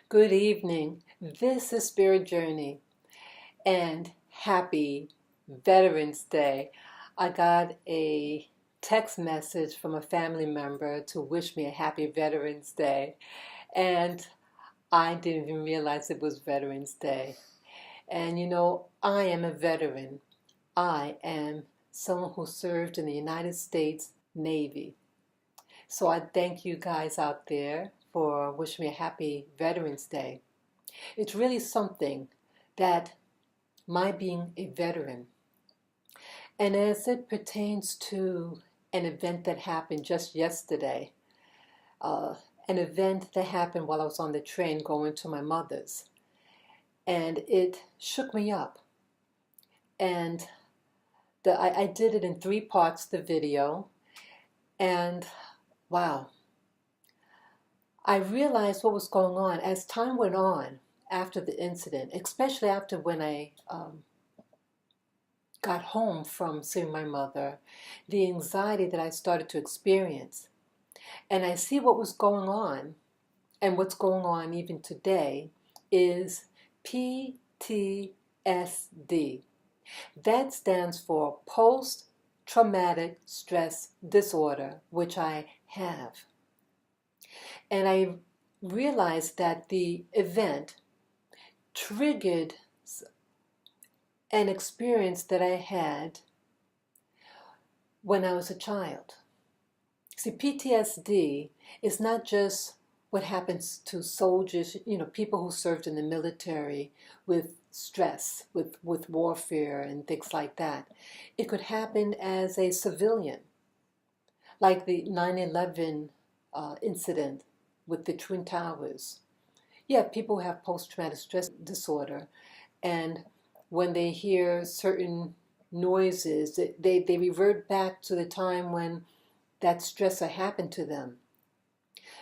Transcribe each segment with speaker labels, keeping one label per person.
Speaker 1: Good evening. This is Spirit Journey and happy Veterans Day. I got a text message from a family member to wish me a happy Veterans Day, and I didn't even realize it was Veterans Day. And I am a veteran. I am someone who served in the United States Navy. So I thank you guys out there for wishing me a happy Veterans Day. It's really something that my being a veteran, and as it pertains to an event that happened just yesterday, uh, an event that happened while I was on the train going to my mother's, and it shook me up. And I did it in 3 parts, the video, and wow, I realized what was going on as time went on after the incident, especially after when I got home from seeing my mother, the anxiety that I started to experience. And I see what was going on, and what's going on even today is PTSD. That stands for post-traumatic stress disorder, which I have. And I realized that the event triggered an experience that I had when I was a child. See, PTSD is not just what happens to soldiers, people who served in the military with stress, with warfare and things like that. It could happen as a civilian, like the 9/11 incident with the Twin Towers. Yeah, people have post-traumatic stress disorder, and when they hear certain noises, they revert back to the time when that stressor happened to them.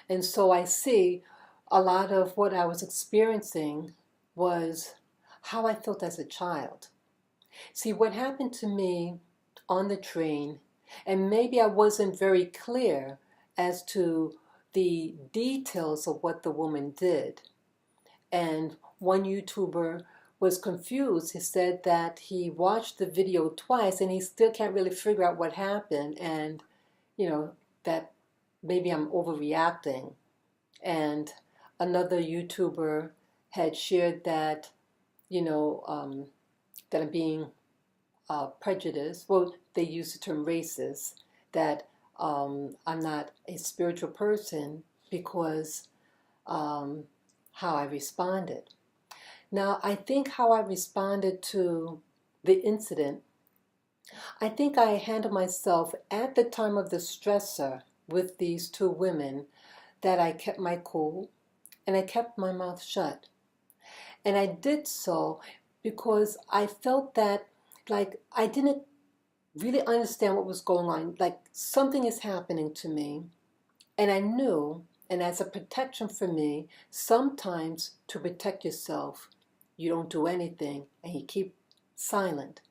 Speaker 1: And so I see a lot of what I was experiencing was how I felt as a child. See, what happened to me on the train, and maybe I wasn't very clear as to the details of what the woman did. And one YouTuber was confused. He said that he watched the video twice and he still can't really figure out what happened, and that maybe I'm overreacting. And another YouTuber had shared that that I'm being prejudiced. Well, they use the term racist, that I'm not a spiritual person because how I responded. Now, I think how I responded to the incident, I think I handled myself at the time of the stressor with these 2 women, that I kept my cool and I kept my mouth shut. And I did so because I felt that, like, I didn't really understand what was going on. Like, something is happening to me, and I knew, and as a protection for me, sometimes to protect yourself, you don't do anything and you keep silent.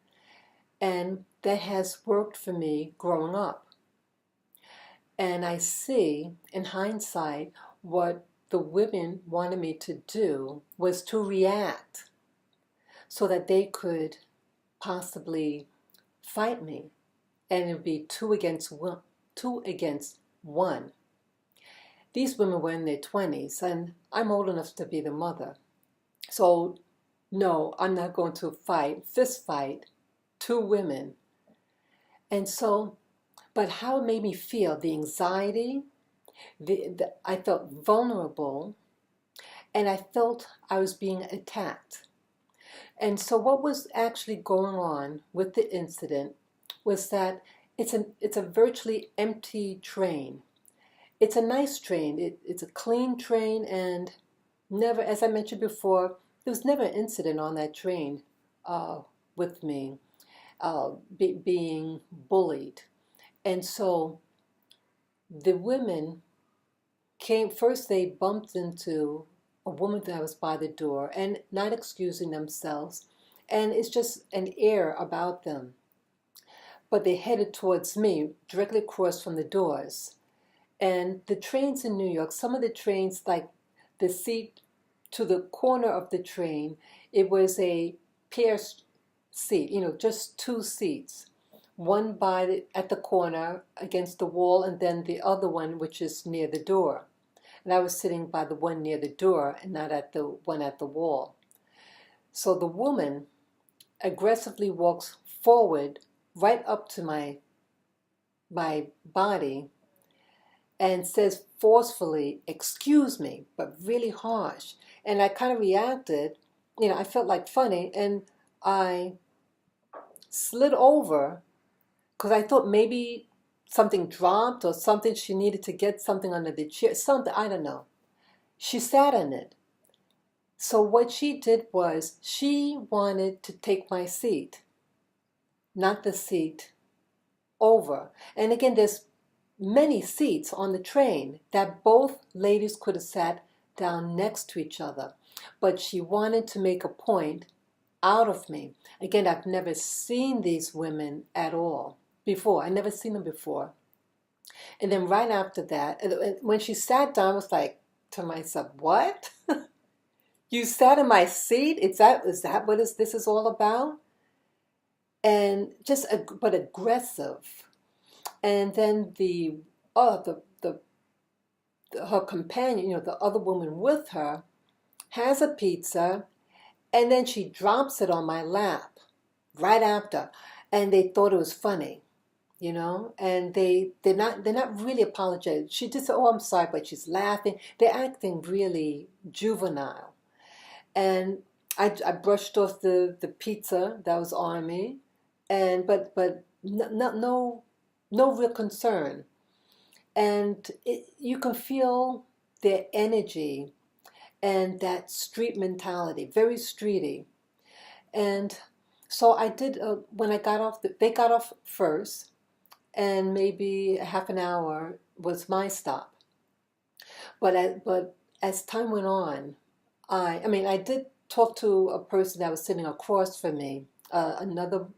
Speaker 1: And that has worked for me growing up. And I see, in hindsight, what the women wanted me to do was to react so that they could possibly fight me. And it would be 2 against 1. 2 against 1. These women were in their 20s, and I'm old enough to be the mother. So, no, I'm not going to fist fight 2 women. And so, but how it made me feel, the anxiety, I felt vulnerable, and I felt I was being attacked. And so what was actually going on with the incident was that it's a virtually empty train. It's a nice train. It's a clean train, and never, as I mentioned before, there was never an incident on that train with me being bullied. And so the women came, first they bumped into a woman that was by the door and not excusing themselves. And it's just an air about them. But they headed towards me, directly across from the doors. And the trains in New York, some of the trains, like the seat to the corner of the train. It was a pair seat, just two seats. One at the corner against the wall, and then the other one which is near the door. And I was sitting by the one near the door and not at the one at the wall. So the woman aggressively walks forward right up to my body and says forcefully, "Excuse me," but really harsh. And I kind of reacted, I felt like funny, and I slid over because I thought maybe something dropped or something, she needed to get something under the chair, something, I don't know. She sat in it. So what she did was she wanted to take my seat, not the seat over. And again, there's many seats on the train that both ladies could have sat down next to each other. But she wanted to make a point out of me. Again, I've never seen these women at all before. I've never seen them before. And then right after that, when she sat down, I was like to myself, what? You sat in my seat? Is that what this is all about? And just, but aggressive. And then her companion, the other woman with her, has a pizza, and then she drops it on my lap right after. And they thought it was funny, and they're not really apologetic. She just said, "Oh, I'm sorry," but she's laughing. They're acting really juvenile. And I brushed off the pizza that was on me, and but no real concern. And you can feel their energy and that street mentality, very streety. And so I did, when I got off, they got off first, and maybe a half an hour was my stop. But as time went on, I did talk to a person that was sitting across from me, another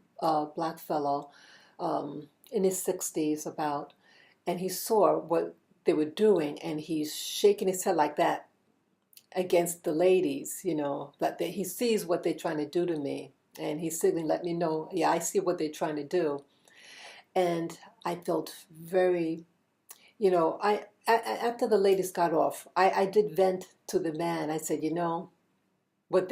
Speaker 1: black fellow in his 60s about, and he saw what they were doing, and he's shaking his head like that against the ladies, that he sees what they're trying to do to me, and he's sitting, let me know, yeah, I see what they're trying to do. And I felt very, after the ladies got off, I did vent to the man. I said, I know what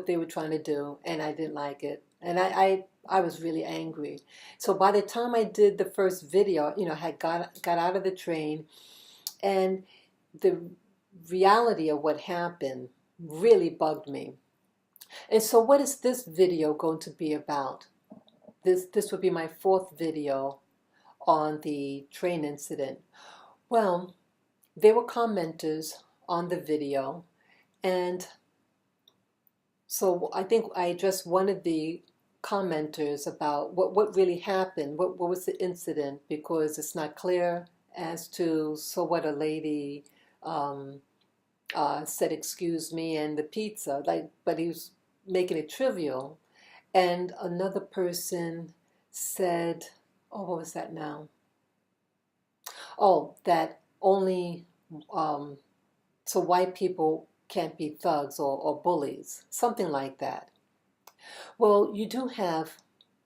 Speaker 1: they were trying to do, and I didn't like it, and I was really angry. So by the time I did the first video, I had got out of the train, and the reality of what happened really bugged me. And so what is this video going to be about? This would be my fourth video on the train incident. Well, there were commenters on the video, and so I think I addressed one of the commenters about what really happened, what was the incident, because it's not clear as to, so what a lady said, "Excuse me," and the pizza, but he was making it trivial. And another person said, oh, what was that now? Oh, that only, so white people can't be thugs or bullies, something like that. Well, you do have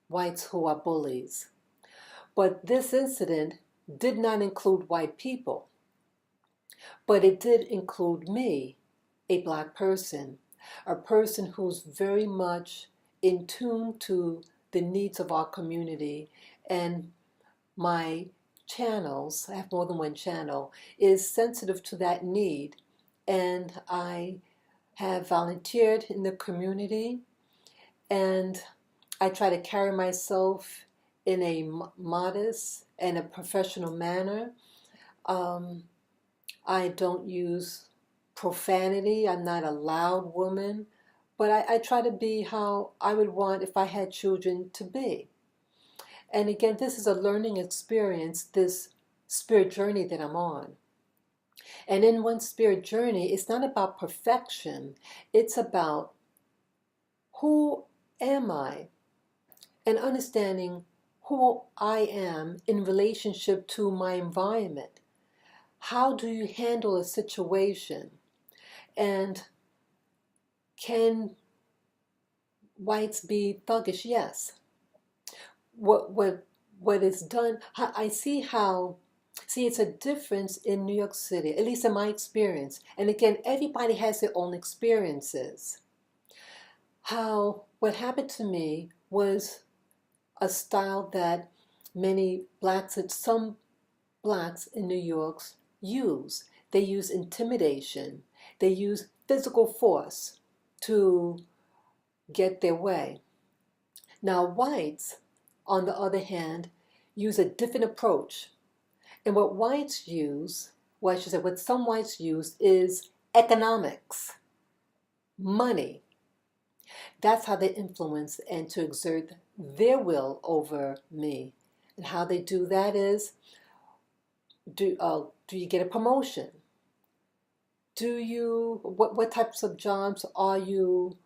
Speaker 1: whites who are bullies, but this incident did not include white people, but it did include me, a black person, a person who's very much in tune to the needs of our community. And my channels, I have more than one channel, is sensitive to that need. And I have volunteered in the community, and I try to carry myself in a modest and a professional manner. I don't use profanity. I'm not a loud woman, but I try to be how I would want if I had children to be. And again, this is a learning experience, this spirit journey that I'm on. And in one spirit journey, it's not about perfection. It's about who am I, and understanding who I am in relationship to my environment. How do you handle a situation? And Can whites be thuggish? Yes. What is done, I see how, see, it's a difference in New York City, at least in my experience. And again, everybody has their own experiences. How what happened to me was a style that many blacks, some blacks in New York use. They use intimidation. They use physical force to get their way. Now, whites, on the other hand, use a different approach. And what whites use, well, I should say, what some whites use is economics, money. That's how they influence and to exert their will over me. And how they do that is, do you get a promotion? What types of jobs are you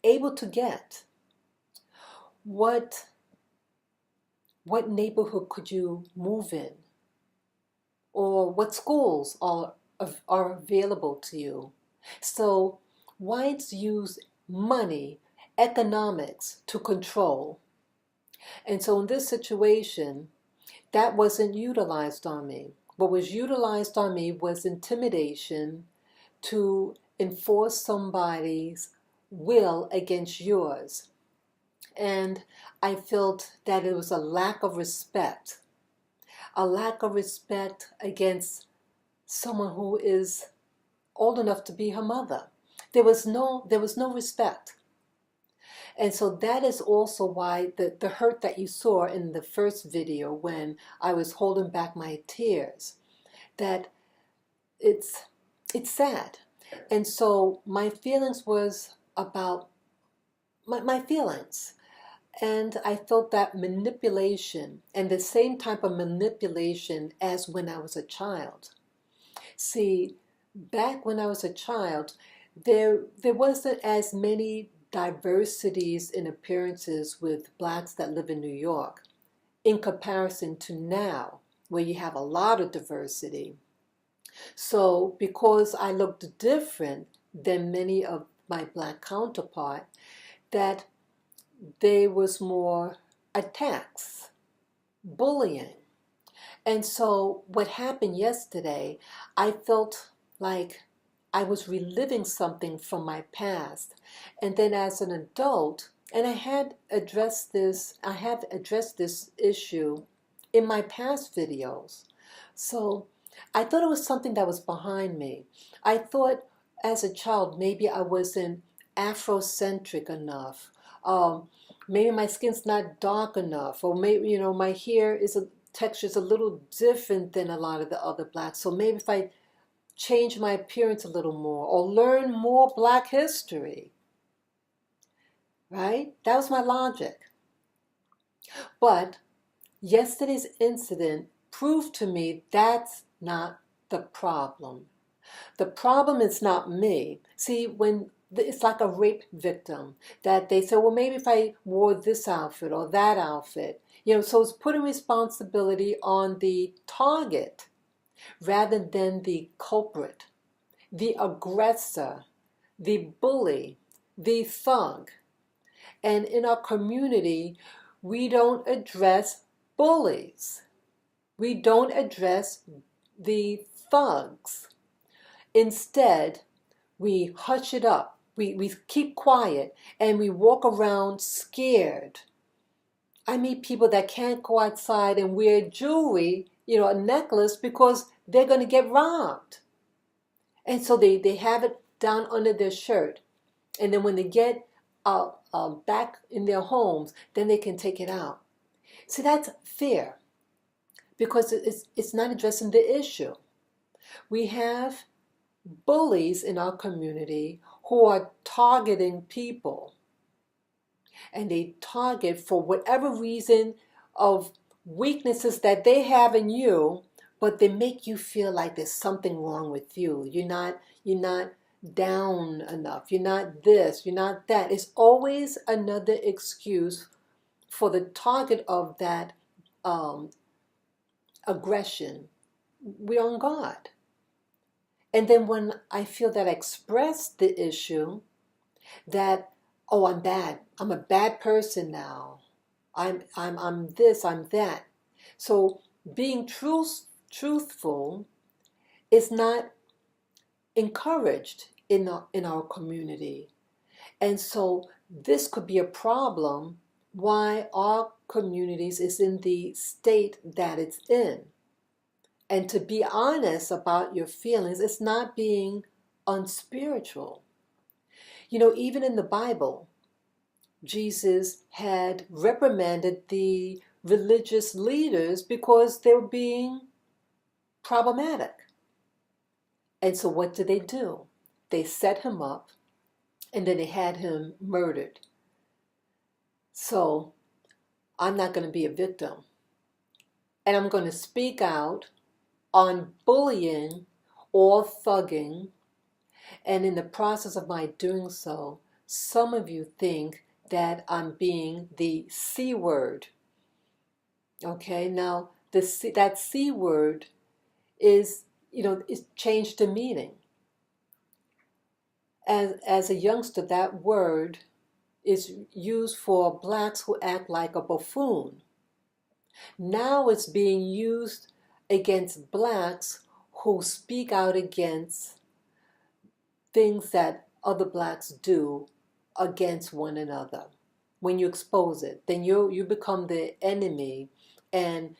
Speaker 1: able to get? What neighborhood could you move in? Or what schools are available to you? So whites use money, economics to control. And so in this situation, that wasn't utilized on me. What was utilized on me was intimidation to enforce somebody's will against yours. And I felt that it was a lack of respect against someone who is old enough to be her mother. There was no respect. And so that is also why the hurt that you saw in the first video when I was holding back my tears, that it's sad. And so my feelings was about my feelings. And I felt that manipulation, and the same type of manipulation as when I was a child. See, back when I was a child, there wasn't as many diversities in appearances with blacks that live in New York in comparison to now, where you have a lot of diversity. So because I looked different than many of my black counterpart, that there was more attacks, bullying. And so what happened yesterday, I felt like I was reliving something from my past. And then as an adult, and I have addressed this issue in my past videos. So I thought it was something that was behind me. I thought as a child, maybe I wasn't Afrocentric enough. Maybe my skin's not dark enough, or maybe, my hair texture is a little different than a lot of the other blacks. So maybe if I change my appearance a little more, or learn more black history, right? That was my logic. But yesterday's incident proved to me that's not the problem. The problem is not me. See, when it's like a rape victim that they say, well, maybe if I wore this outfit or that outfit, so it's putting responsibility on the target rather than the culprit, the aggressor, the bully, the thug. And in our community, we don't address bullies. We don't address the thugs. Instead, we hush it up. We keep quiet and we walk around scared. I meet people that can't go outside and wear jewelry, a necklace, because they're going to get robbed. And so they have it down under their shirt. And then when they get back in their homes, then they can take it out. See, that's fear, because it's not addressing the issue. We have bullies in our community who are targeting people. And they target for whatever reason of weaknesses that they have in you, but they make you feel like there's something wrong with you. You're not down enough. You're not this, you're not that. It's always another excuse for the target of that aggression. We're on guard. And then when I feel that I express the issue, that, oh, I'm bad. I'm a bad person now. I'm this, I'm that. So being truthful is not encouraged in our community. And so this could be a problem why our communities is in the state that it's in. And to be honest about your feelings is not being unspiritual. You know, even in the Bible, Jesus had reprimanded the religious leaders because they were being problematic. And so what did they do? They set him up and then they had him murdered. So I'm not going to be a victim. And I'm going to speak out on bullying or thugging. And in the process of my doing so, some of you think that I'm being the C word. Okay, now that C word is, is changed to meaning. As a youngster, that word is used for blacks who act like a buffoon. Now it's being used against blacks who speak out against things that other blacks do against one another. When you expose it, then you become the enemy and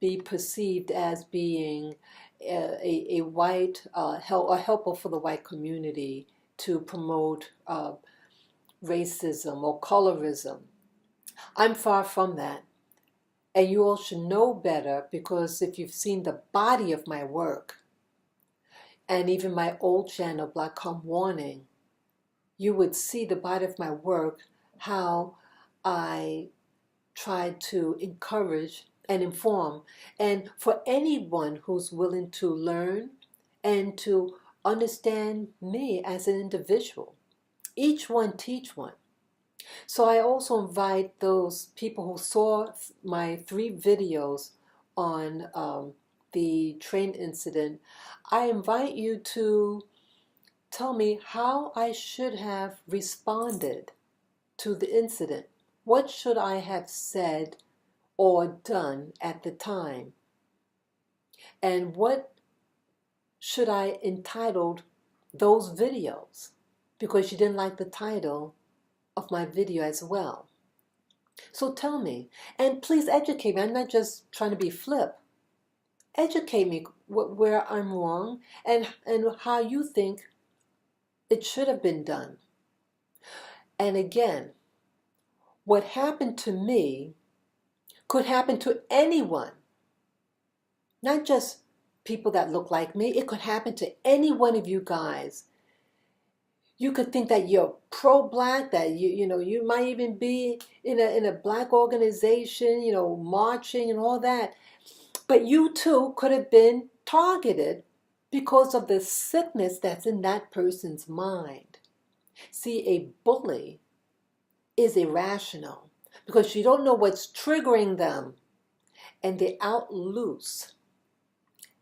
Speaker 1: be perceived as being a white a helper for the white community to promote racism or colorism. I'm far from that. And you all should know better, because if you've seen the body of my work, and even my old channel, Black Com Warning, you would see the body of my work, how I try to encourage and inform. And for anyone who's willing to learn and to understand me as an individual, each one teach one. So I also invite those people who saw my 3 videos on the train incident. I invite you to tell me how I should have responded to the incident. What should I have said or done at the time? And what should I entitled those videos? Because you didn't like the title of my video as well. So tell me, and please educate me. I'm not just trying to be flip. Educate me where I'm wrong and how you think it should have been done. And again, what happened to me could happen to anyone, not just people that look like me. It could happen to any one of you guys. You could think that you're pro-black, that you might even be in a black organization, marching and all that. But you too could have been targeted because of the sickness that's in that person's mind. See, a bully is irrational because you don't know what's triggering them, and they're out loose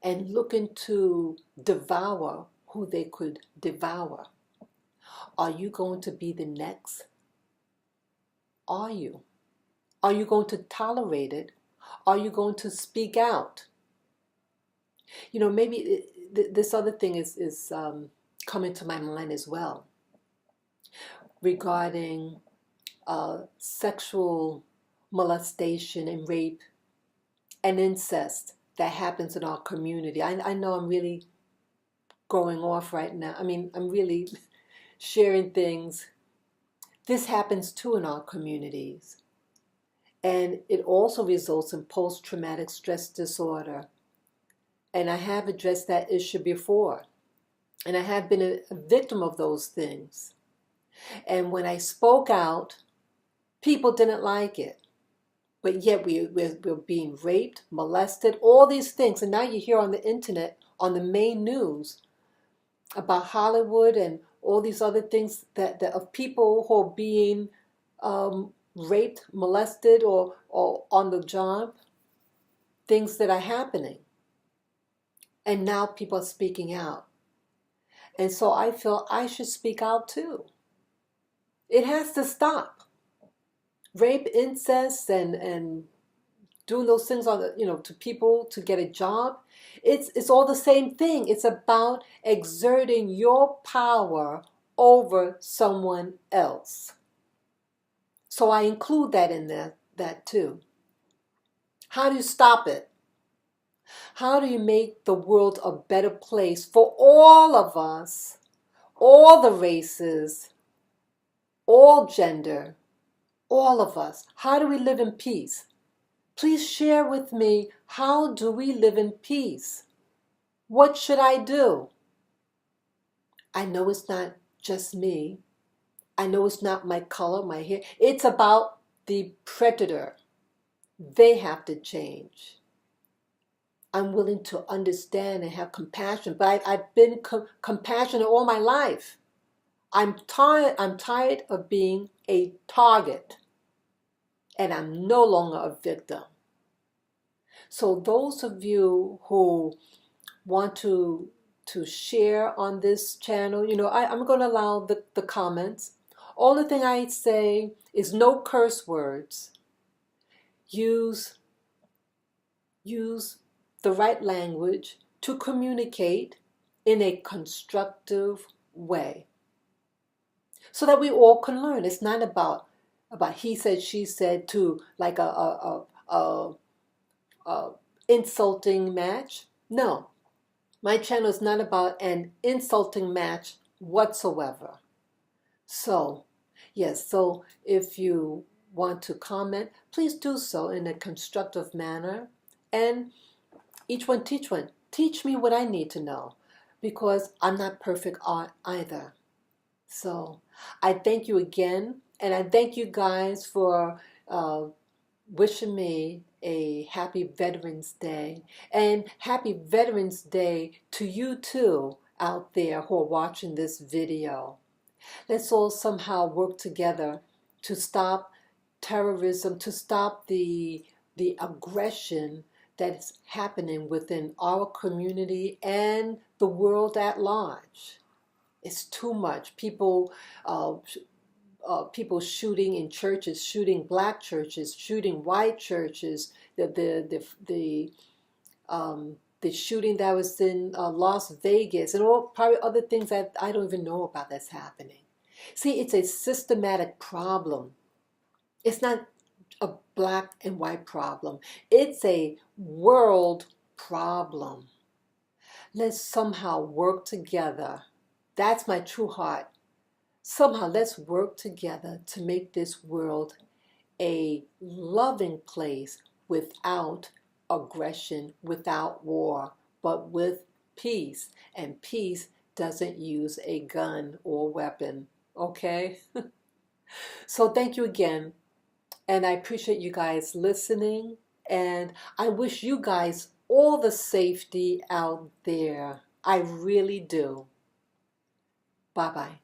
Speaker 1: and looking to devour who they could devour. Are you going to be the next? Are you? Are you going to tolerate it? Are you going to speak out? Maybe this other thing is coming to my mind as well, regarding sexual molestation and rape and incest that happens in our community. I know I'm really going off right now. I'm really sharing things. This happens too in our communities. And it also results in post-traumatic stress disorder. And I have addressed that issue before. And I have been a victim of those things. And when I spoke out, people didn't like it. But yet we're being raped, molested, all these things. And now you hear on the internet, on the main news, about Hollywood and all these other things that of people who are being raped, molested, or on the job, things that are happening. And now people are speaking out. And so I feel I should speak out too. It has to stop. Rape, incest, and doing those things on to people to get a job. It's all the same thing. It's about exerting your power over someone else. So I include that in that too. How do you stop it? How do you make the world a better place for all of us, all the races, all gender, all of us? How do we live in peace? Please share with me, how do we live in peace? What should I do? I know it's not just me. I know it's not my color, my hair. It's about the predator. They have to change. I'm willing to understand and have compassion, but I've been compassionate all my life. I'm tired of being a target, and I'm no longer a victim. So those of you who want to share on this channel, I'm going to allow the comments. Only thing I say is no curse words. Use the right language to communicate in a constructive way so that we all can learn. It's not about he said, she said, to like a insulting match. No, my channel is not about an insulting match whatsoever. So, yes, so if you want to comment, please do so in a constructive manner. And each one teach one. Teach me what I need to know, because I'm not perfect either. So I thank you again, and I thank you guys for wishing me a happy Veterans Day, and happy Veterans Day to you too out there who are watching this video. Let's all somehow work together to stop terrorism, to stop the aggression that's happening within our community and the world at large. It's too much. People shooting in churches, shooting black churches, shooting white churches. The shooting that was in Las Vegas, and all probably other things that I don't even know about that's happening. See, it's a systematic problem. It's not a black and white problem. It's a world problem. Let's somehow work together. That's my true heart. Somehow let's work together to make this world a loving place without aggression, without war, but with peace. And peace doesn't use a gun or weapon, okay? So thank you again. And I appreciate you guys listening. And I wish you guys all the safety out there. I really do. Bye-bye.